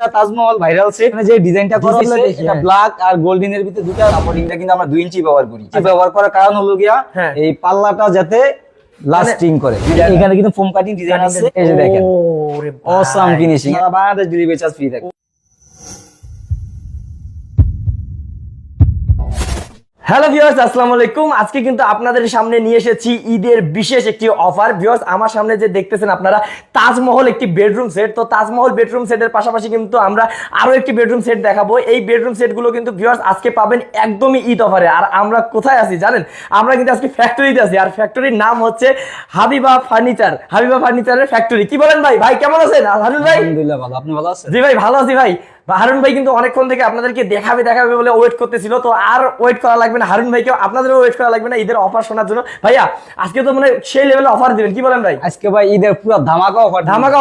Taj Mahal viral set যে ডিজাইনটা করা হয়েছে এটা ব্ল্যাক আর গোল্ডেন এর ভিতরে দুটো কাপড়িংটা কিন্তু আমরা 2 ইঞ্চি ব্যবহার করি। ব্যবহার করার কারণ হলো গিয়া এই পাল্লাটা যাতে লাস্টিং করে। এখানে কিন্তু ফোম কাটিং ডিজাইন আছে, এই যে দেখেন অসাম ফিনিশিং। আমরা বাংলাদেশ ডেলিভারি চার্জ ফ্রি থাকে। হ্যালো ভিউয়ার্স, আসসালামু আলাইকুম। আজকে কিন্তু আপনাদের সামনে নিয়ে এসেছি ঈদের বিশেষ একটি অফার। ভিউয়ার্স, আমার সামনে যে দেখতেছেন আপনারা তাজমহল একটি বেডরুম সেট। তো তাজমহল বেডরুম সেটের পাশাপাশি কিন্তু আমরা আরো একটি বেডরুম সেট দেখাবো। এই বেডরুম সেটগুলো কিন্তু ভিউয়ার্স আজকে পাবেন একদমই ঈদ অফারে। আর আমরা কোথায় আছি জানেন? আমরা কিন্তু আজকে ফ্যাক্টরিতে আছি, আর ফ্যাক্টরির নাম হচ্ছে হাবিবা ফার্নিচার। হাবিবা ফার্নিচারের ফ্যাক্টরি। কি বলেন ভাই? ভাই কেমন আছেন? হারুন ভাই? আলহামদুলিল্লাহ ভালো, আপনি ভালো আছেন? জি ভাই, ভালো আছি ভাই। হারুন ভাই কিন্তু অনেকক্ষণ থেকে আপনাদেরকে দেখাবে বলে ওয়েট করতেছিল, তো আর ওয়েট করা লাগবে না। হারুন ভাইকে আপনাদেরও ওয়েট করা লাগবে না ঈদের অফার শোনার জন্য। ভাইয়া আজকে তো মানে সেই লেভেলে অফার দিবেন, কি বলেন ভাই? আজকে ভাই ঈদের পুরো ধামাকা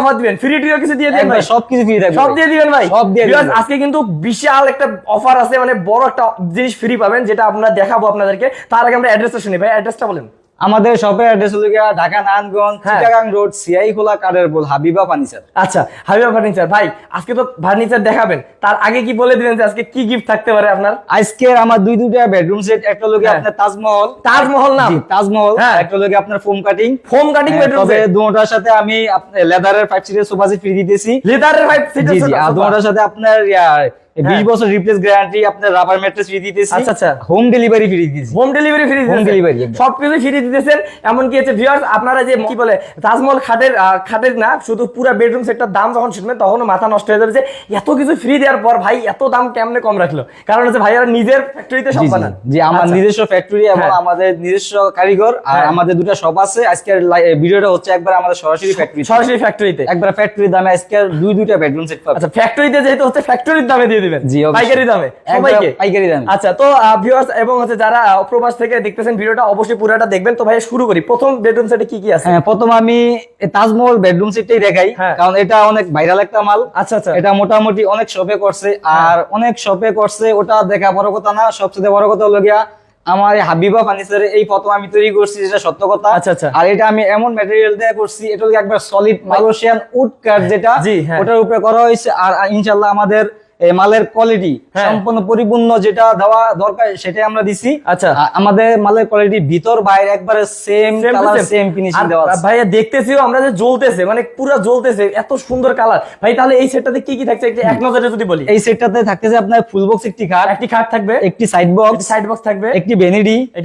অফার দিবেন। ফ্রি টিও কিছু দিয়ে দিবেন ভাই? সবকিছু ফ্রি থাকবে, সব দিয়ে দিবেন ভাই? সব দিয়ে দিবেন। আজকে কিন্তু বিশাল একটা অফার আছে, মানে বড় একটা জিনিস ফ্রি পাবেন, যেটা আমরা দেখাবো আপনাদেরকে। তার আগে আমরা অ্যাড্রেসটা শুনি ভাই, অ্যাড্রেসটা বলেন। আমাদের শপের অ্যাড্রেস হলো গিয়া ঢাকা নারায়ণগঞ্জ চিটাগাং রোড সিআই খোলা কাঠের পোল হাবিবা ফার্নিচার। আচ্ছা, হাবিবা ফার্নিচার। ভাই আজকে তো ফার্নিচার দেখাবেন, তার আগে কি বলে দিবেন যে আজকে কি গিফট থাকতে পারে আপনার? আজকে আমার দুইটা বেডরুম সেট, একটা হলো গিয়া আপনার তাজমহল নাম তাজমহল, একটা হলো গিয়া আপনার ফোম কাটিং বেডরুম সেট। দুটোটার সাথে আমি লেদারের 5 সিটের সোফা সেট ফ্রি দিতেছি। লেদারের 5 সিটের সোফা, আর দুটোটার সাথে আপনার 20 বছর রিপ্লেস গ্যারান্টি, আপনার রাবার ম্যাট্রেস ফ্রি দিতেছি। আচ্ছা, হোম ডেলিভারি ফ্রি দিতেছি। হোম ডেলিভারি সবকিছু ফ্রি দিতেছেন। এমন কি হচ্ছে ভিউয়ার্স, আপনারা যে কি বলে তাজমহল খাটের না, শুধু পুরো বেডরুম সেটটার দাম যখন শুনবেন তখন মাথা নষ্ট হয়ে যাবে যে এত কিছু ফ্রি দেওয়ার পর ভাই এত দাম কেমনে কম রাখলো। কারণ হচ্ছে ভাইয়ারা নিজের ফ্যাক্টরিতে সব বানান। জি, আমার নিজস্ব ফ্যাক্টরি এবং আমাদের নিজস্ব কারিগর, আর আমাদের দুটো শপ আছে। আজকের ভিডিওটা হচ্ছে একবার আমাদের সরাসরি ফ্যাক্টরিতে একবার ফ্যাক্টরির দামে আজকে দুইটা বেডরুম সেট পাবেন। আচ্ছা, ফ্যাক্টরিতে যেহেতু হচ্ছে ফ্যাক্টরির দামে দিয়ে দিবেন। জি, পাইকারি দামে সবাইকে। পাইকারি দামে। আচ্ছা, তো ভিউয়ার্স এবং হচ্ছে যারা প্রবাস থেকে দেখতেছেন ভিডিওটা অবশ্যই পুরোটা দেখবেন। তো ভাই শুরু করি, প্রথম বেডরুম সেটে কি কি আছে? হ্যাঁ, প্রথম আমি তাজমহল বেডরুম সেটটাই দেখাই, কারণ এটা অনেক ভাইরাল একটা মাল। আচ্ছা, এটা মোটামুটি অনেক শপে করছে, আর অনেক শপে করছে, ওটা দেখা বড় কথা না। সবচেয়ে বড় কথা হলো গিয়া আমার হাবিবা ফার্নিচারে এই প্রথম আমি তৈরি করছি, যেটা সত্য কথা। আচ্ছা, আর এটা আমি এমন ম্যাটেরিয়াল দিয়ে করছি, এটা হলো একবার সলিড মালয়েশিয়ান উড কাট, যেটা ওটার উপরে করা হয়েছে। আর ইনশাআল্লাহ আমাদের এই মালের কোয়ালিটি সম্পূর্ণ পরিপূর্ণ, যেটা দেওয়া দরকার সেটাই আমরা দিছি। আচ্ছা, আমাদের মালের কোয়ালিটি ভিতর বাইরে একবারে সেম কালার, সেম ফিনিশিং দেওয়া আছে। ভাইয়া দেখতেছিও আমরা যে জ্বলতেছে, মানে পুরো জ্বলতেছে, এত সুন্দর কালার। ভাই তাহলে এই সেটটাতে কি কি থাকছে একটু এক নজরে যদি বলি? এই সেটটাতে থাকতেছে আপনার ফুল বক্স একটি খাট থাকবে, একটি সাইড বক্স থাকবে, একটি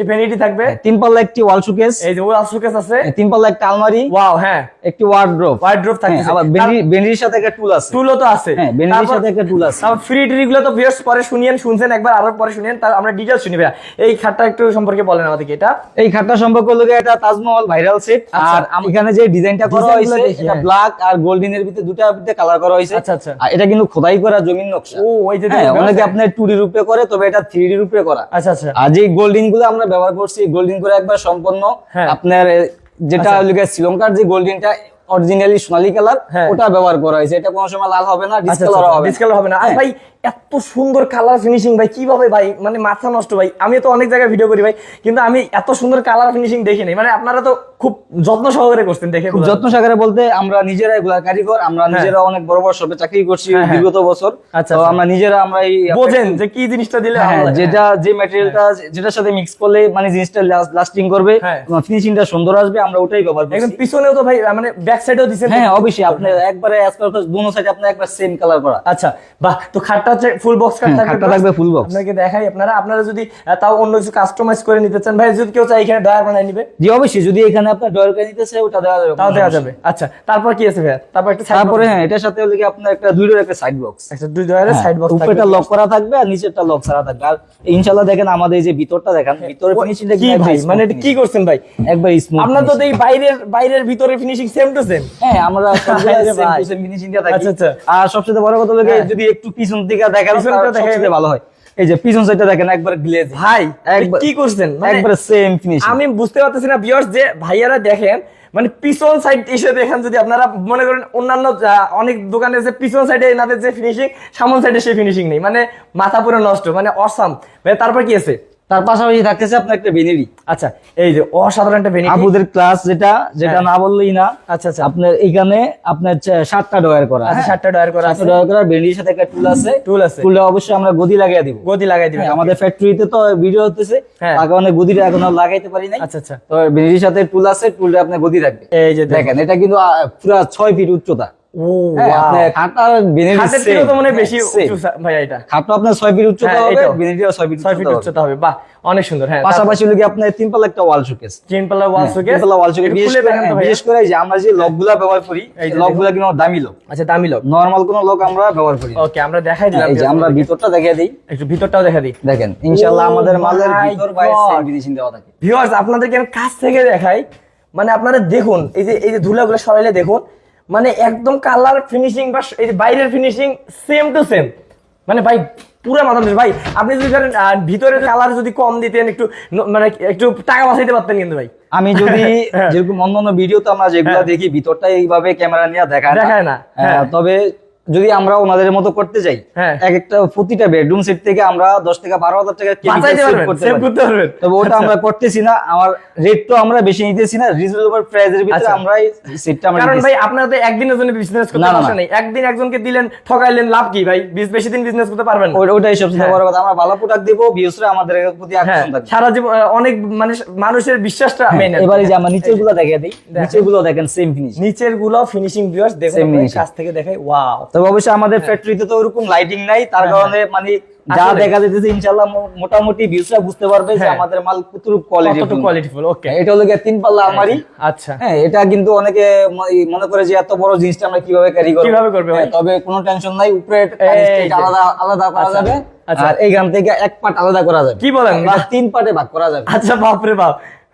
ভ্যানিটি থাকবে, 3 পাল্লা একটি ওয়াল শোকেস, এই যে ওয়াল শোকেস আছে, 3 পাল্লা একটা আলমারি, ওয়াও, হ্যাঁ, একটি ওয়ার্ড্রোব থাকছে। আবার ভ্যানিটির সাথে একটা টুল আছে, টুলও তো আছে। হ্যাঁ, ভ্যানিটির সাথে একটা টুল আছে। তারপর ফ্রি টিগুলো তো ভিউয়ার্স পরে শুনছেন একবার, আরো পরে শুনেন, তার আমরা ডিটেইলস শুনি। ভাইয়া এই খাটটা একটু সম্পর্কে বলেন আমাদেরকে। এই খাটটা সম্পর্কে হলো এটা তাজমহল ভাইরাল সেট। আর এখানে যে ডিজাইনটা করা হয়েছে এটা ব্ল্যাক আর গোল্ডেন এর ভিতরে দুটো কালার করা হয়েছে। আচ্ছা, আর এটা কিন্তু খোদাই করা জমিন নকশা। ও, ওই যে অনেকে আপনার 2D রূপে করে, তবে এটা 3D রূপে করা। আচ্ছা, আর যে গোল্ডেন গুলো আমরা ব্যবহার করছি, গোল্ডেন করে একবার সম্পূর্ণ আপনার যেটা হলো শ্রীলঙ্কার যে গোল্ডেনটা অরিজিনালি সোনালী কালার, ওটা ব্যবহার করা হয়েছে। এটা কোনো সময় লাল হবে না, ডিসকালার হবে না। আর ভাই এত সুন্দর কালার ফিনিশিং, ভাই কিভাবে ভাই, মানে মাথা নষ্ট ভাই। আমি তো অনেক জায়গায় ভিডিও করি ভাই, কিন্তু আমি এত সুন্দর কালার ফিনিশিং দেখিনি। মানে আপনারা তো খুব যত্ন সহকারে করছেন, দেখে খুব যত্ন সহকারে বলতে আমরা নিজেরা এগুলা কারিগর, আমরা নিজেরা অনেক বড় বড় শপে চাকরি করছি বিগত বছর। তো আমরা নিজেরা এই বোঝেন যে কি জিনিসটা দিলে যেটা যে ম্যাটেরিয়ালটা যেটার সাথে মিক্স করলে মানে জিনিসটা লাস্টিং করবে, ফিনিশিংটা সুন্দর আসবে, আমরা ওটাই ব্যবহার করি। একদম পিছনেও তো ভাই মানে ব্যাক সাইডেও দিবেন। হ্যাঁ, অবশ্যই আপনি একবারে দুনো সাইডে আপনি একবার সেম কালার করা। আচ্ছা, বাহ। তো খাটটা ফুল বক্স থাকবে, ফুল বক্স আপনাকে দেখাই। আপনারা যদি তাও অন্য কিছু কাস্টমাইজ করে নিতে চান, ভাই যদি কেউ চায় এখানে ডয়ার বানাই নিবে। জি, অবশ্যই যদি এখানে আপনার ডয়ার করে নিতে চায় ওটা দেওয়া যাবে, তাও দেওয়া যাবে। আচ্ছা, তারপর কি আছে ভাই? তারপর একটা সাইড বক্স। হ্যাঁ, এটার সাথে হলো কি আপনার একটা দুই ডয়ারের একটা সাইড বক্স, একটা দুই ডয়ারের সাইড বক্স থাকবে। উপরেটা লক করা থাকবে আর নিচেরটা লক ছাড়া থাকবে। আর ইনশাআল্লাহ দেখেন আমাদের এই যে ভিতরটা দেখেন, ভিতরের ফিনিশিংটা কি ভাই, মানে এটা কি করছেন ভাই? একবার স্মুথ। আপনারা তো এই বাইরের ভিতরের ফিনিশিং সেম টু সেম। হ্যাঁ, আমরা সেম টু সেম ফিনিশিংটা থাকি। আচ্ছা, আর সবচেয়ে বড় কথা হলো যদি একটু পিছন দিকে দেখেন সবচেয়ে ভালো হয়। এই যে পিছন সাইডটা দেখেন একবার গ্লেজ। ভাই কি করছেন, একবার সেম ফিনিশিং। আমি বুঝতে পারতেছি না ভিউয়ার্স, যে ভাইয়ারা দেখেন মানে পিছন সাইড এসে দেখেন, যদি আপনারা মনে করেন অন্যান্য অনেক দোকানে যে পিছন সাইডে এনাদের যে ফিনিশিং, সামন সাইডে সেই ফিনিশিং নেই, মানে মাথা পুরো নষ্ট, মানে অসাম। ভাই তারপর কি আছে? তার পাশাপাশি থাকতেছে আপনার একটা বেনেরি। আচ্ছা, এই যে অসাধারণ একটা ভ্যানিটি। আপুদের ক্লাস যেটা না বললেই না। আচ্ছা আচ্ছা, আপনার এখানে আপনার 7টা ডয়ার করা। আচ্ছা 7টা ডয়ার করা আছে। 7টা ডয়ার করা, বেনেরির সাথে একটা টুল আছে। টুলে অবশ্যই আমরা গদি লাগিয়ে দিব। গদি লাগাই দিবেন। আমাদের ফ্যাক্টরিতে তো ভিডিও হতেছে, তার কারণে গদিটা এখনো লাগাইতে পারি নাই। আচ্ছা আচ্ছা, তো বেনেরির সাথে টুল আছে, টুলে আপনি গদি রাখবে। এই যে দেখেন, এটা কিন্তু পুরো 6 ফিট উচ্চতা। ও আপনি খাটটা বেনেরির হাতের থেকে তো মনে হয় বেশি উঁচু ভাই এটা। খাটটা আপনার 6 ফিট উচ্চতা হবে, বেনেরিও 6 ফিট উচ্চতা হবে। বাহ, অনেক সুন্দর। হ্যাঁ, পাশাপাশি লোকে আপনার 3 পাল্লা একটা ওয়াল শোকেস। 3 পাল্লা ওয়াল শোকেস। 3 পাল্লা ওয়াল শোকেস বিশেষ করে যে আমরা যে লকগুলা ব্যবহার করি, এই লকগুলা কিন্তু দামি লক। আচ্ছা, দামি লক। নরমাল কোন লক আমরা ব্যবহার করি। ওকে, আমরা দেখাই দিলাম। এই যে আমরা ভিতরটা দেখিয়ে দেই, একটু ভিতরটাও দেখা দিই। দেখেন ইনশাআল্লাহ আমাদের মালের ভিতর বাইরে সেম ফিনিশিং দেওয়া থাকে। ভিউয়ার্স, আপনাদেরকে আমি কাছ থেকে দেখাই, মানে আপনারা দেখুন, এই যে ধুলাগুলো সরাইলে দেখুন, মানে একদম কালার ফিনিশিং বা এই যে বাইরের ফিনিশিং সেম টু সেম। মানে ভাই পুরো মাথা নষ্ট ভাই। আপনি যদি ধরেন ভিতরের কালার যদি কম দিতেন, মানে একটু টাকা বাঁচাইতে পারতেন কিন্তু ভাই। আমি যদি যেরকম অন্যান্য ভিডিওতে আমরা যেগুলো দেখি ভিতরটা এইভাবে ক্যামেরা নিয়ে দেখায় না, তবে যদি আমরা ওনাদের মতো করতে যাই, এক একটা প্রতিটা বেডরুম সেট থেকে আমরা 10 থেকে 12,000 টাকা সেভ করতে পারবেন। তবে ওটা আমরা করতেছি না, আমার রেটটা আমরা বেশি নিতেছি না, রিজনেবল প্রাইসের ভিতরে আমরা এই সেটটা আমরা। কারণ ভাই আপনারা তো একদিনের জন্য বিজনেস করতে পারছেন না, একদিন একজনকে দিলেন ঠকাইলেন, লাভ কি ভাই? বেশি দিন বিজনেস করতে পারবেন না। ওটাই সবচেয়ে বড় কথা, আমরা ভালো প্রোডাক্ট দেব, ভিউয়ার্সরা আমাদের প্রতি আকর্ষণ থাকবে সারা জীবন। অনেক মানে মানুষের বিশ্বাসটা মেইন। এবারে যে আমরা নিচের গুলো দেখিয়ে দেই, নিচের গুলো দেখেন সেম ফিনিশ, নিচের গুলো ফিনিশিং ভিউয়ার্স দেখুন, কাছ থেকে দেখাই। ওয়াও। তবে অবশ্যই আমাদের ফ্যাক্টরিতে তো ওরকম লাইটিং নাই, তার কারণে মানে যা দেখা যাচ্ছে ইনশাআল্লাহ মোটামুটি ভিউসরা বুঝতে পারবে যে আমাদের মাল কতটুকু কোয়ালিটিফুল। ওকে, এটা হলো 3 পাল্লা আলমারি। আচ্ছা, হ্যাঁ, এটা কিন্তু অনেকে মনে করে যে এত বড় জিনিসটা আমরা কিভাবে ক্যারি করব, তবে কোনো টেনশন নাই, উপরে আলাদা করা যাবে, আর এইখান থেকে এক পার্ট আলাদা করা যাবে। কি বলেন? 3 পার্টে ভাগ করা যাবে। আচ্ছা, বাপ রে বাপ,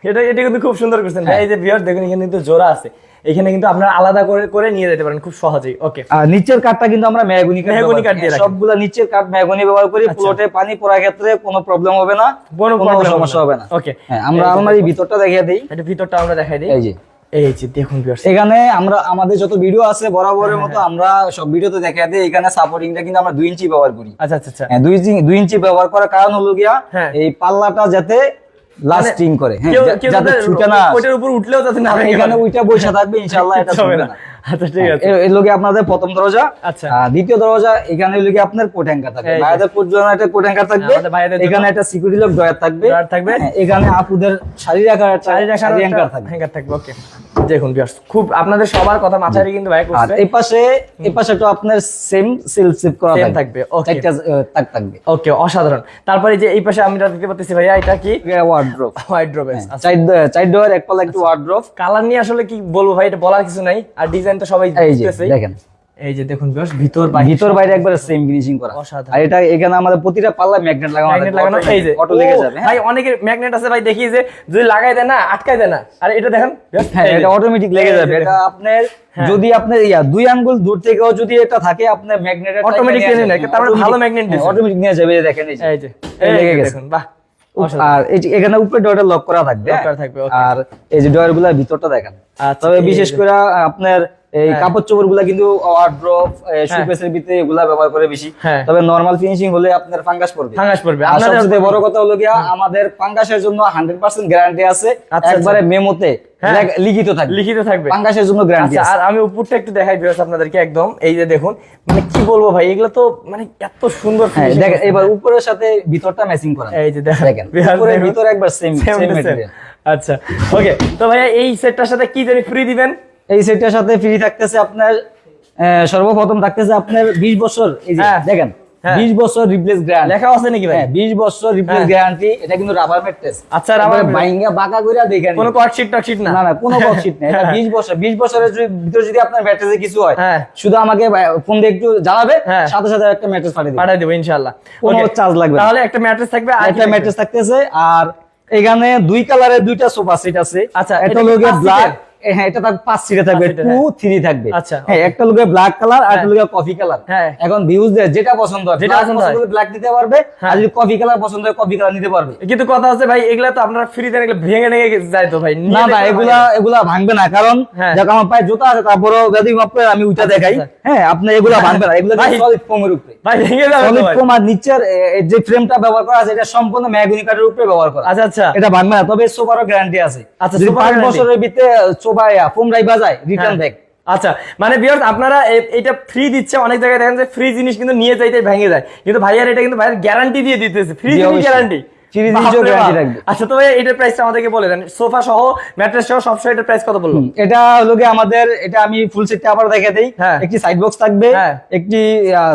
এটা কিন্তু খুব সুন্দর করছেন ভাই। এই যে ভিউয়ার দেখুন, এখানে কিন্তু জোড়া আছে, এখানে কিন্তু আপনারা আলাদা করে নিয়ে যেতে পারেন খুব সহজেই। ওকে, আর নিচের কাঠটা কিন্তু আমরা মেহগনি কাঠ দিয়ে রাখি, সবগুলা নিচের কাঠ মেহগনি ব্যবহার করি। প্লটে পানি পড়ার ক্ষেত্রে কোনো প্রবলেম হবে না, কোনো সমস্যা হবে না। ওকে, হ্যাঁ, আমরা আলমারির ভিতরটা দেখিয়ে দেই। এটা ভিতরটা আমরা দেখাই দিই। এই যে দেখুন ভিউয়ার্স, এখানে আমরা আমাদের যত ভিডিও আছে বরাবরের মতো আমরা সব ভিডিওতে দেখিয়ে দিই। এখানে সাপোর্টিংটা কিন্তু আমরা 2 ইঞ্চি ব্যবহার করি। আচ্ছা আচ্ছা আচ্ছা, হ্যাঁ, 2 ইঞ্চি ব্যবহার করার কারণ হলো গিয়া এই পাল্লাটা যাতে লাস্টিং করে, যাতে ছুটে না, ওটার উপর উঠলেও যাতে না এখানে ওইটা বসে থাকবে, ইনশাআল্লাহ এটা ছুটবে না। আচ্ছা, ঠিক আছে। এই লোকে আপনাদের প্রথম দরজা। আচ্ছা, দ্বিতীয় দরজা এখানে লোকে আপনার কোট হ্যাঙ্গার থাকবে, ভাইদের কোট জন্য একটা কোট হ্যাঙ্গার থাকবে, এখানে একটা সিকিউরিটি লক ড্রয়ার থাকবে, এখানে আপুদের শাড়ি রাখার হ্যাঙ্গার থাকবে। ওকে, দেখুন ভিউয়ার্স, খুব আপনাদের সবার কথা মাথায় রেখে কিন্তু ভাই করছে। আর এই পাশে তো আপনার সেম সেলফ করা থাকবে। ওকে, একটা তাক থাকবে। ওকে, অসাধারণ। তারপরে যে এই পাশে আমরা দেখতে পাচ্ছি ভাইয়া, এটা কি? ওয়ার্ড্রোব। চার ডোর এক পাল্লা একটু ওয়ার্ড্রোব। কালার নিয়ে আসলে কি বলবো ভাই, এটা বলার কিছু নাই, আর ডিজাইন তো সবাই বুঝতেছে। দেখেন, এই যে দেখুন ভিউয়ার্স, ভিতর বাইরে একবারে সেম ফিনিশিং করা। অসাধারণ। আর এটা এখানে আমাদের প্রতিটা পাল্লা ম্যাগনেট লাগানো, এই যে অটো লেগে যাবে। ভাই অনেকের ম্যাগনেট আছে ভাই, দেখি যে যদি লাগাই দেয় না, আটকায় দেয় না, আর এটা দেখেন, হ্যাঁ, এটা অটোমেটিক লেগে যাবে। এটা আপনার যদি আপনার 2 আঙ্গুল দূর থেকেও যদি এটা থাকে, আপনার ম্যাগনেট অটোমেটিক নিয়ে নেয়, তার মানে ভালো ম্যাগনেট দিয়েছে, অটোমেটিক নিয়ে যাবে। দেখেন, এই যে লেগে গেছে, দেখুন, বাহ। আর এই যে এখানে উপরে ডোরটা লক করা থাকবে, আর এই যে ডোর গুলা ভিতরটা দেখেন। তবে বিশেষ করে আপনার এই কাপড় চোপড় গুলা কিন্তু ওয়ার্ড্রোব, শোকেসের ভিতরে এগুলা ব্যবহার করে বেশি। তবে নরমাল ফিনিশিং হলে আপনার ফাঙ্গাস পড়বে। আর সবচেয়ে বড় কথা হলো গিয়া, আমাদের ফাঙ্গাসের জন্য 100% গ্যারান্টি আছে, একবারে মেমোতে লিখিত থাকবে ফাঙ্গাসের জন্য গ্যারান্টি আছে। আর আমি উপরটা একটু দেখাই ভিউয়ার্স আপনাদেরকে, একদম এই যে দেখুন, মানে কি বলবো ভাই, এগুলো তো মানে এত সুন্দর। দেখেন, এবার উপরের সাথে ভিতরটা ম্যাচিং করা, এই যে দেখেন, উপরের ভিতর একবার সেম ম্যাটেরিয়াল। আচ্ছা, ওকে। তো ভাইয়া এই সেটটার সাথে কি জানি ফ্রি দিবেন? এই সেটটার সাথে ফ্রি থাকতেছে আপনার সর্বপ্রথম থাকতেছে আপনার 20 বছর। এই যে দেখেন, 20 বছর রিপ্লেস গ্যারান্টি লেখা আছে নাকি ভাই? 20 বছর রিপ্লেস গ্যারান্টি। এটা কিন্তু রাবার ম্যাট্রেস। আচ্ছা, রাবার বাইঙ্গা বাঁকা কইরা দেখেন, কোনো কটশিট না, কোনো কটশিট না। এটা 20 বছরের ভিতরে যদি আপনার ম্যাট্রেসে কিছু হয়, শুধু আমাকে ফোন দিয়ে একটু জানাবে, সাথে সাথে একটা ম্যাট্রেস পাঠিয়ে দেব ইনশাআল্লাহ, কোনো চার্জ লাগবে না। তাহলে একটা ম্যাট্রেস থাকবে, আর একটা ম্যাট্রেস থাকতেছে। আর এখানে 2 কালারের 2টা সোফা সেট আছে। আচ্ছা, এটা হলো ব্ল্যাক, হ্যাঁ এটা থাকবে 5 সিটে থাকবে, 5 সিটের, 2 3 থাকবে। আচ্ছা, হ্যাঁ একটা লোকে ব্ল্যাক কালার আর একটা লোকে কফি কালার। হ্যাঁ। এখন ভিউজদের যেটা পছন্দ হয়, যেটা পছন্দ হয় ব্ল্যাক নিতে পারবে, আর যদি কফি কালার পছন্দ হয় কফি কালার নিতে পারবে। কিন্তু কথা আছে ভাই, এগুলা তো আপনারা ফ্রি দেন, এগুলো ভেঙে ভেঙে যায় তো ভাই। না না এগুলা ভাঙবে না, কারণ হ্যাঁ। যাক আমার পায়ে জুতা আছে তারপরেও যদি মাপে আমি উঠা দেখাই। হ্যাঁ আপনি এগুলা ভাঙবে না, এগুলা ভাই, সলিড ফোমের উপরে। ভাই ভেঙে যাবে তো সলিড ভাই। ফোম আর নিচের যে ফ্রেমটা ব্যবহার করা আছে এটা সম্পূর্ণ ম্যাগনি কাঠের উপরে ব্যবহার করা। আচ্ছা আচ্ছা এটা ভাঙবে না, তবে সোফারও গ্যারান্টি আছে। আচ্ছা, যদি সোফার 5 guarantee। বছরের ভিতরে সোফা ফোম রাইবা যায় রিটার্ন ব্যাক। আচ্ছা, মানে ভিউয়ার্স আপনারা এটা ফ্রি দিচ্ছে, অনেক জায়গায় দেখেন যে ফ্রি জিনিস কিন্তু নিয়ে যাইতে ভেঙে যায়, কিন্তু ভাইয়ার এটা কিন্তু ভাইয়ার গ্যারান্টি দিয়ে দিতেছে, ফ্রি জি, জিনিস অবশ্যই। গ্যারান্টি। ফ্রি জিনিসও গ্যারান্টি থাকবে। আচ্ছা, তো ভাই এটার প্রাইসটা আমাদেরকে বলে দেন, সোফা সহ ম্যাট্রেস সহ সব সহ এটার প্রাইস কত বললো? এটা হলো গিয়ে আমাদের, এটা আমি ফুল সেটটা আবার দেখে দেই। হ্যাঁ। একটি সাইড বক্স থাকবে, হ্যাঁ। একটি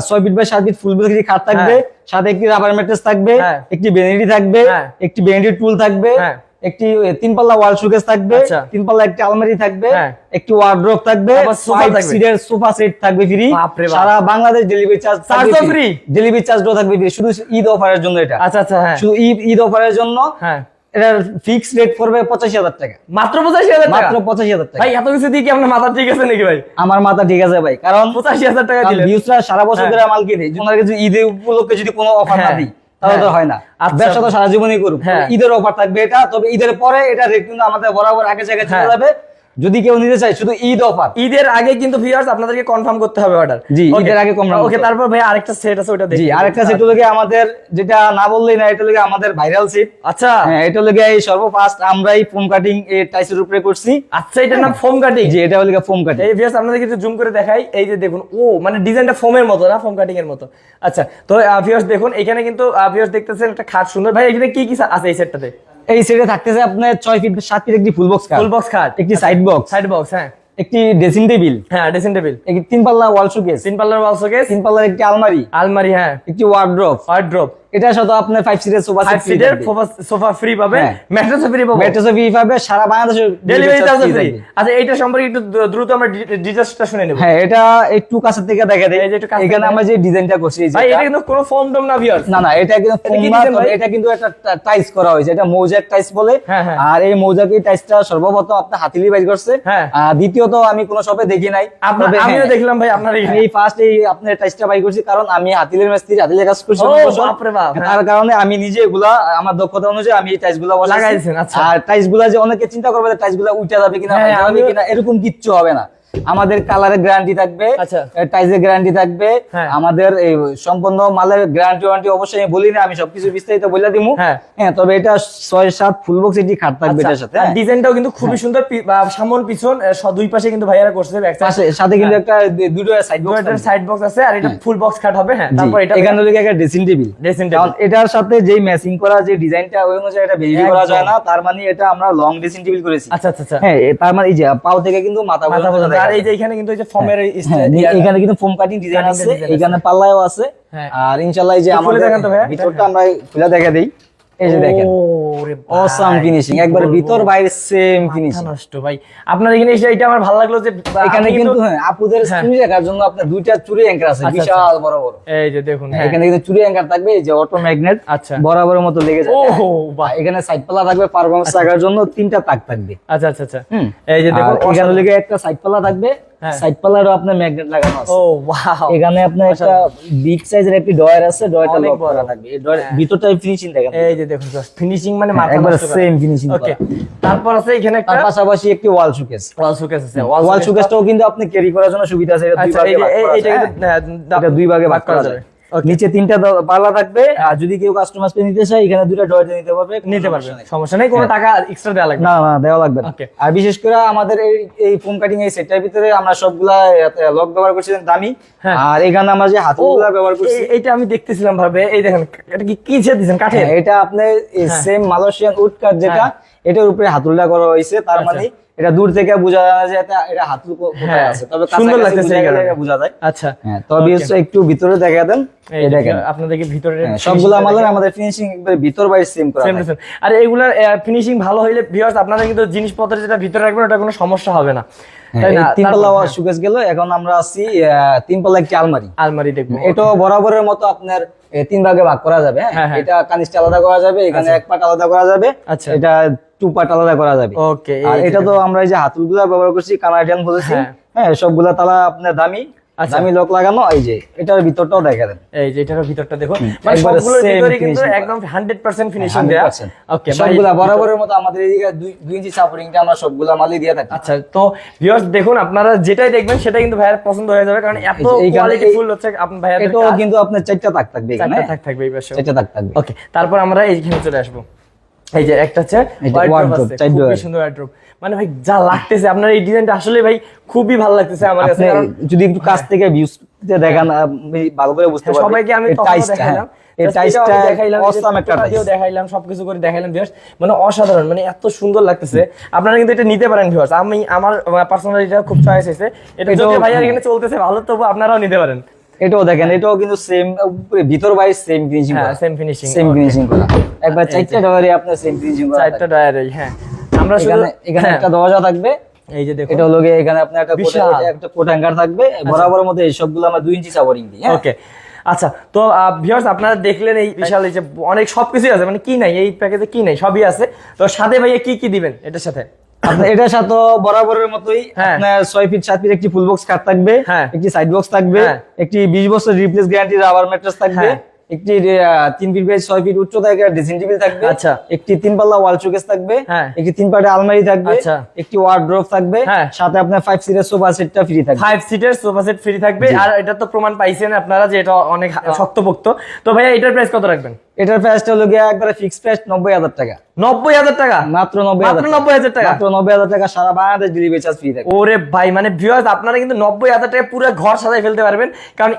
6 feet by 7 feet full box খাট থাকবে, সাথে একটি রাবার ম্যাট্রেস থাকবে, হ্যাঁ। একটি বেনিটি থাকবে, হ্যাঁ। একটি বেনিটি টুল থাকবে, হ্যাঁ। একটি 3 পাল্লা ওয়াল শোকেস থাকবে, আচ্ছা। 3 পাল্লা একটি আলমারি থাকবে, হ্যাঁ। একটি ওয়ার্ড্রোব থাকবে, আবার সোফা 5 থাকবে। সিটের সোফা সেট থাকবে ফ্রি। বাপরে বাপ। সারা বাংলাদেশ ডেলিভারি চার্জ চার্জও free? ডেলিভারি চার্জও থাকবে free, শুধু ঈদ অফারের জন্য এটা। আচ্ছা আচ্ছা, হ্যাঁ শুধু ঈদ অফারের জন্য। হ্যাঁ। এটার ফিক্স রেট পড়বে 85,000 টাকা, মাত্র 85,000 টাকা? মাত্র 85,000 টাকা। ভাই এত কিছু দিয়ে কি আপনার মাথা ঠিক আছে নাকি ভাই? আমার মাথা ঠিক আছে ভাই, কারণ 85,000 টাকা দিলেন। ভিউজরা সারা বছর হ্যাঁ। ধরে মাল কিনে, ওনার কাছে ঈদের উপলক্ষে যদি কোনো অফার না হ্যাঁ। দিই তাহলে তো হ্যাঁ। হয় না। আচ্ছা। ব্যবসা তো সারা জীবনই করুক, হ্যাঁ। ঈদের অফার থাকবে এটা। তবে ঈদের পরে এটা রেট কিন্তু আমাদের বরাবর আগে জায়গায় চলে হ্যাঁ। যাবে, যদি কেউ নিতে চায় শুধু ঈদ অফার। ঈদের আগে কিন্তু ভিউয়ার্স আপনাদেরকে কনফার্ম করতে হবে অর্ডার। জি, ঈদের আগে confirm ওকে, করতে হবে। তারপর ভাই আরেকটা সেট আছে ওটা জি, দেখি। আরেকটা সেট হলো গিয়ে আমাদের, যেটা না বললেই না, এটা হলো গিয়ে আমাদের ভাইরাল সেট। আচ্ছা হ্যাঁ, এটা হলো গিয়ে এই সর্বফার্স্ট আমরাই ফোম কাটিং এই টাইসের উপরে করছি। আচ্ছা, এটার নাম ফোম কাটিং। জি, এটা হলো গিয়ে ফোম কাটিং। এই ভিউয়ার্স আপনাদেরকে একটু জুম করে দেখাই, এই যে দেখুন, ও মানে ডিজাইনটা ফোমের মতো না, ফোম কাটিং এর মতো। আচ্ছা, তো ভিউয়ার্স দেখুন এখানে কিন্তু ভিউয়ার্স দেখতেছেন একটা খাট সুন্দর। ভাই এখানে কি কি আছে এই সেটটাতে? এই সেটে থাকতেছে আপনার 6 ফিট 7 ফিট একটি ফুল বক্স খাট, ফুল বক্স খাট, একটি সাইড বক্স, সাইড বক্স, হ্যাঁ, একটি ড্রেসিং টেবিল, হ্যাঁ ড্রেসিং টেবিল, একটি 3 পাল্লা ওয়াল শোকেস, 3 পাল্লার ওয়াল শোকেস, 3 পাল্লার একটি আলমারি, আলমারি, হ্যাঁ, একটি ওয়ার্ড্রোব। ওয়ার্ড্রোব, এটার সাথে আপনার 5 সিটের সোফা 5 সিটের সোফা ফ্রি পাবে, হ্যাঁ। ম্যাট্রেসও ফ্রি পাবে, ম্যাট্রেসও ফ্রি পাবে, সারা বাংলাদেশে ডেলিভারি চার্জ free ফ্রি। থাকবে। আচ্ছা, এইটা সম্পর্কে একটু দ্রুত আমরা ডিটেইলসটা শুনে নেব। হ্যাঁ, এটা একটু কাছে থেকে দেখা দেয়। এই যে একটু কাছ থেকে এখানে আমরা যে ডিজাইনটা করছি, এই যে ভাই এটা- এটা কিন্তু কোনো ফোম টোম না ভিউয়ার্স। না না, এটা কিন্তু এটা ফোম কি না, design তবে ভাই? এটা কিন্তু একটা টাইস করা হয়েছে, এটা মৌজাক টাইস বলে। হ্যাঁ, হ্যাঁ। আর এই মৌজাক এই টাইসটা সর্বপ্রথম আপনার হাতিলি বাইর করছে। হ্যাঁ। আর দ্বিতীয়ত আমি কোনো শপে দেখি নাই, তবে আমিও হ্যাঁ, দেখলাম ভাই আপনার এখানে। এই ফার্স্ট এই আপনার টাইসটা বাই করছি, কারণ আমি হাতিলের মিস্ত্রি, হাতিলের কাজ করছি ও, অনেক বছর। বাপরে বাপ, হ্যাঁ। তার কারণে আমি নিজে এগুলা আমার দক্ষতা অনুযায়ী আমি এই টাইস গুলা লাগাইছেন, আচ্ছা। আর টাইস গুলা যে অনেকে চিন্তা করবে যে টাইস গুলা উঠে যাবে কিনা, হ্যাঁ, যাবে আমিও- কিনা, এরকম কিচ্ছু হবে না। আমাদের কালারের গ্যারান্টি থাকবে, আচ্ছা। টাইসের গ্যারান্টি থাকবে, হ্যাঁ। আমাদের এই সম্পূর্ণ মালের গ্যারান্টি ওয়ারেন্টি অবশ্যই আমি বলি না, আমি সবকিছু বিস্তারিত বলে দিমু। হ্যাঁ। হ্যাঁ, তবে এটা 6-7 ফুল বক্স এটি খাট থাকবে এটার সাথে। হ্যাঁ। ডিজাইনটাও কিন্তু খুবই সুন্দর, সামন পিছন দুই পাশে কিন্তু ভাইয়ারা করছে, ব্যাক সাইড পাশে সাথে কিন্তু একটা দুটো সাইড বক্স দুইটার সাইড বক্স আছে, আর এটা ফুল বক্স খাট হবে। হ্যাঁ, তারপর এটা এখানে হলো একটা ড্রেসিং টেবিল। ড্রেসিং কারণ টেবিল, এটার সাথে যেই ম্যাচিং করা যে ডিজাইনটা ওই অনুযায়ী এটা বেরিয়ে করা যায় না, তার মানে এটা আমরা লং ড্রেসিং টেবিল করেছি। আচ্ছা আচ্ছা আচ্ছা, হ্যাঁ, তার মানে এই যে পাও থেকে কিন্তু মাথা মাথা পর্যন্ত পর্যন্ত। দেখা আর এই যে যায়। এখানে কিন্তু এই যে ফর্মের হ্যাঁ, এখানে কিন্তু ফোম কাটিং ডিজাইন Cutting আছে, design আছে। এখানে পাল্লায়ও আছে। হ্যাঁ। আর ইনশাআল্লাহ এই যে খুলে আমাদের দেখান তো ভাইয়া। ভিতরটা আমরা খুলে দেখা দেই, এই যে দেখেন ওরে ভাই, অসাম ফিনিশিং, কি একবার বলবো? ভিতর বাইরে সেম মাথা ফিনিশিং। নষ্ট ভাই। আপনার এখানে এসে এটা আমার ভালো লাগলো যে এখানে আপনি কিন্তু হ্যাঁ, আপুদের হ্যাঁ। চুরি রাখার জন্য আপনার দুইটা চুরি অ্যাঙ্কার আছে, আচ্ছা, বিশাল বড় বড়। এই যে দেখুন, হ্যাঁ, এখানে কিন্তু চুরি অ্যাঙ্কার থাকবে, এই যে অটো ম্যাগনেট, আচ্ছা। বরাবরের মতো লেগে যাবে। ওহো, বাহ। এখানে সাইড পাল্লা থাকবে, পারফরম্যান্স রাখার জন্য 3টা তাক থাকবে। আচ্ছা আচ্ছা আচ্ছা, হুম। এই যে দেখুন, আর এখানে লেগে একটা সাইড পাল্লা থাকবে, হ্যাঁ। সাইড পাল্লারও আপনার ম্যাগনেট লাগানো আছে। ও ওয়াও, এখানে আপনার একটা বিগ সাইজের একটি ডয়ার আছে, ডয়ারটা অনেক লক করা বড়। থাকবে। এই ডয়ার হ্যাঁ। ভিতরটা ফিনিশিং দেখেন, এই যে দেখুন ফিনিশিং মানে মাথা একবার নষ্ট করা। সেম ফিনিশিং ওকে, করা। তারপর আছে এখানে একটা তার পাশাপাশি একটি ওয়াল শোকেস। ওয়াল শোকেস আছে। ওয়াল শোকেসটাও কিন্তু আপনি ক্যারি করার জন্য সুবিধা আছে, এটা দুই আচ্ছা, ভাগে এই যে ভাগ করা এইটা যায়, কিন্তু হ্যাঁ। এটা দুই ভাগে ভাগ করা যায়। Okay. নিচে 3টা পাল্লা থাকবে, আর যদি কেউ কাস্টমাইজ করে নিতে চায় এখানে 2টা ডয়ার নিতে পারবে, কোনো নিতে পারবে, সমস্যা নেই। সমস্যা নেই, কোনো টাকা এক্সট্রা দেওয়া লাগবে না। না না, দেওয়া লাগবে না। Okay. আর বিশেষ করে আমাদের এই ফোম কাটিং এই সেটটার ভিতরে আমরা সবগুলা লক ব্যবহার করছি দামি। হ্যাঁ। আর এখানে আমরা যে হাতলগুলা ব্যবহার করছি, এইটা আমি দেখতেছিলাম ভাবে, এই দেখেন এটা কি ছেদ দিবেন কাঠের? হ্যাঁ, এটা আপনার সেম মালয়েশিয়ান উড কাট যেটা, হ্যাঁ। এটার উপরে হাতুলটা করা হয়েছে, তার আচ্ছা। মানে এটা দূর থেকে বোঝা যায় না যে এটা হাতুল কোথায় হ্যাঁ, আছে, তবে সুন্দর কাছাকাছি লাগতেছে বোঝা এই গেলে কারণে। এটা বোঝা যায়। আচ্ছা, হ্যাঁ, তবে Okay. একটু ভিতরে দেখা দেন, এই এই দেখেন আপনাদেরকে ভিতরে হ্যাঁ, সবগুলা মালের আমাদের ফিনিশিং একবার ভিতর বাইরে সেম করা সেম থাকে। সেম। আর এগুলার ফিনিশিং ভালো হইলে ভিউয়ার্স আপনারা কিন্তু জিনিসপত্র যেটা ভিতরে রাখবেন ওটা কোনো সমস্যা হবে না। তাই না? তিন পাল্লা তারপর, শোকেস গেল, এখন আমরা আছি তিন পাল্লা একটি আলমারি। আলমারি দেখবো। এটা বরাবরের মতো আপনার তিন ভাগে ভাগ করা যাবে। হ্যাঁ, হ্যাঁ। এটা কানিসটা আলাদা করা যাবে, এখানে এক পাট আলাদা করা যাবে, আচ্ছা। এটা টু পাট আলাদা করা যাবে। ওকে, আর এটা তো আমরা এই যে হাতুলগুলা ব্যবহার করছি কানাডিয়ান বলেছি। হ্যাঁ। হ্যাঁ, সবগুলা তালা আপনার দামি আচ্ছা। দামি লক লাগানো। এই যে এটার ভিতরটাও দেখা দেন, এই যে এটার ভিতরটা দেখো, মানে একবারে সবগুলোর same ভিতরে কিন্তু finishing করা। একদম 100% ফিনিশিং দেয়া। 100%। ওকে, সবগুলা বরাবরের মতো আমাদের এদিকে 2 ইঞ্চি সাপোর্টিংটা আমরা সবগুলা মালই দিয়ে থাকি। আচ্ছা, তো ভিউয়ার্স দেখুন, আপনারা যেটাই দেখবেন সেটাই কিন্তু ভাইয়ের পছন্দ হয়ে যাবে, কারণ এত এই যে কোয়ালিটি ফুল হচ্ছে আপনার ভাইয়ের এটাও কিন্তু আপনার 4টা তাক থাকবে এখানে। চারটা থাক থাকবে এই পাশে। 4টা তাক থাকবে। ওকে, তারপর আমরা এইখানে চলে আসবো। এই যে একটা হচ্ছে এটা wardrobe wardrobe, আছে, চার খুবই drawer। সুন্দর wardrobe। মানে ভাই যা লাগতেছে আপনার এই ডিজাইনটা, আসলে ভাই খুবই ভালো লাগতেছে আমার কাছে, আপনি কারণ যদি একটু কাছ থেকে ভিউজ দেখান ভালো করে বুঝতে হ্যাঁ, পারবেন। সবাইকে আমি এই তখনও টাইলসটা, দেখাইলাম, এই টাইলসটা দেখাইলাম, অসাম একটা টাইলস। দেখাইলাম, সবকিছু করে দেখাইলাম ভিউয়ার্স, মানে অসাধারণ, মানে এত সুন্দর লাগতেছে। আপনারা কিন্তু এটা নিতে পারেন ভিউয়ার্স, আমি আমার পার্সোনালি এটা খুব চয়েস হয়েছে। এটা এটাও- যদি ভাইয়ার এখানে চলতেছে ভালো, তবু আপনারাও নিতে পারেন। এটাও দেখেন, এটাও কিন্তু সেম ভিতর বাইরে সেম ফিনিশিং হ্যাঁ, করা, সেম ফিনিশিং, সেম ফিনিশিং করা। একবার 4টা ডয়ারে আপনার সেম ফিনিশিং করা চারটা থাকবে। ডয়ারে। হ্যাঁ, আমরা শুধু এখানে হ্যাঁ, একটা দরজা থাকবে। এই যে দেখো, এটা হলো গিয়ে এখানে আপনার একটা বিশাল। একটা কোট হ্যাঙ্গার থাকবে বরাবরের মধ্যে। এই সবগুলো আমরা 2 ইঞ্চি সাপোর্টিং দিই। হ্যাঁ, ওকে। আচ্ছা, তো ভিউয়ার্স আপনারা দেখলেন এই বিশাল, এই যে অনেক সবকিছুই আছে, মানে কি নাই এই প্যাকেজে, কি নাই সবই আছে। তো সাথে ভাইয়া কি কি দিবেন এটার সাথে? আপনার এটার সাথে বরাবরের মতোই হ্যাঁ। আপনার 6 ফিট 7 ফিট একটি ফুল বক্স খাট থাকবে, হ্যাঁ। একটি সাইড বক্স থাকবে, হ্যাঁ। একটি 20 বছর রিপ্লেস গ্যারান্টি রাবার ম্যাট্রেস থাকবে, হ্যাঁ। একটি 3 ফিট বাই 6 ফিট উচ্চতা একটা ড্রেসিং টেবিল থাকবে, আচ্ছা। একটি 3 পাল্লা ওয়াল শোকেস থাকবে, হ্যাঁ। একটি 3 পাটে আলমারি থাকবে, আচ্ছা। একটি ওয়ার্ডরোব থাকবে, হ্যাঁ। সাথে আপনার 5 সিটের সোফা সেটটা ফ্রি থাকবে। 5 সিটের সোফা সেট ফ্রি থাকবে। আর এটা তো প্রমাণ পাইছেন আপনারা যে এটা অনেক শক্তপোক্ত। তো ভাইয়া এটার প্রাইস কত রাখবেন? এটার প্রাইসটা হলো গিয়ে একবারে ফিক্সড প্রাইস 90,000 টাকা। 90,000 টাকা, মাত্র 90,000 মাত্র 90,000 টাকা। মাত্র 90,000 টাকা, সারা বাংলাদেশ ডেলিভারি চার্জ ফ্রি থাকবে। ওরে ভাই, মানে ভিউয়ার্স আপনারা কিন্তু 90,000 টাকা পুরো ঘর সাজাই ফেলতে পারবেন, কারণ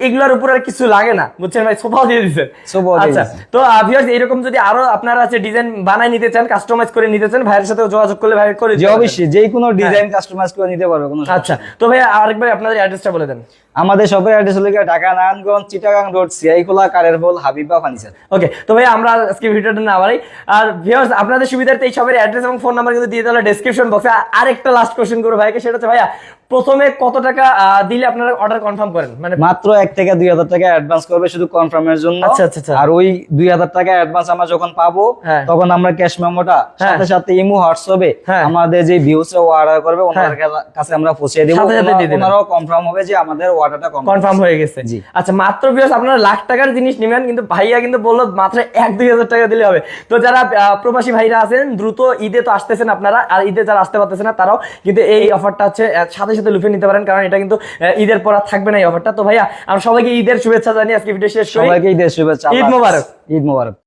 এগুলোর উপর আর কিছু লাগে না, বুঝছেন ভাই, সোফাও দিয়ে দিচ্ছেন। সোফাও দিয়ে আচ্ছা, দিছেন। তো ভিউয়ার্স এরকম যদি আরো আপনারা আছে ডিজাইন বানাই নিতে চান, কাস্টমাইজ করে নিতে চান, ভাইয়ের সাথে যোগাযোগ করলে ভাই করে যে দিতে পারবেন। অবশ্যই যে কোনো ডিজাইন কাস্টমাইজ করে নিতে পারবে কোনো সমস্যা আচ্ছা, তো ভাইয়া আরেকবার আপনাদের অ্যাড্রেসটা বলে দেন। আমাদের শপের অ্যাড্রেস হলো গিয়ে ঢাকা নারায়ণগঞ্জ চিটাগাং রোড সিআইখোলা কারেরবল হাবিবা ফার্নিচার। ওকে, তো ভাই আমরা আজকে ভিডিওটা না বাড়াই, আর ভিউয়ার্স আপনাদের সুবিধার্থে এই সবের অ্যাড্রেস এবং ফোন নাম্বার কিন্তু দিয়ে দেওয়া ডেসক্রিপশন বক্সে। আরেকটা লাস্ট কোশ্চেন করবো ভাইকে, সেটা হচ্ছে ভাইয়া প্রথমে কত টাকা দিলে আপনারা অর্ডার কনফার্ম করেন? মানে মাত্র 1 থেকে 2,000 টাকা অ্যাডভান্স করবে শুধু কনফার্মের জন্য। আচ্ছা, আচ্ছা, আচ্ছা। আর ওই 2,000 টাকা অ্যাডভান্স আমরা যখন পাবো হ্যাঁ। তখন আমরা ক্যাশ মেমোটা হ্যাঁ। সাথে সাথে ইমো হোয়াটসঅ্যাপে হ্যাঁ। আমাদের যে ভিউস অর্ডার করবে ওনার কাছে আমরা পৌঁছে দেব। সাথে সাথে দিয়ে দিবেন। ওনারাও কনফার্ম হবে যে আমাদের অর্ডারটা কনফার্ম হয়ে গেছে। জি। আচ্ছা, মাত্র ভিউয়ার্স আপনারা লাখ টাকার জিনিস নেবেন, কিন্তু ভাইয়া কিন্তু বললো মাত্র 1-2 হাজার টাকা দিলে হবে। তো যারা প্রবাসী ভাইরা আছেন, দ্রুত ঈদে তো আসতেছেন আপনারা, আর ঈদে যারা আসতে পারতেছেন না তারাও কিন্তু এই অফারটা হচ্ছে সাথে সাথে লুফে নিতে পারেন, কারণ এটা কিন্তু ঈদের পর আর থাকবে না এই অফারটা। তো ভাইয়া আমরা সবাইকে ঈদের শুভেচ্ছা জানিয়ে আজকে ভিডিও শেষ করি। সবাইকে ঈদের শুভেচ্ছা। ঈদ মোবারক। ঈদ মোবারক।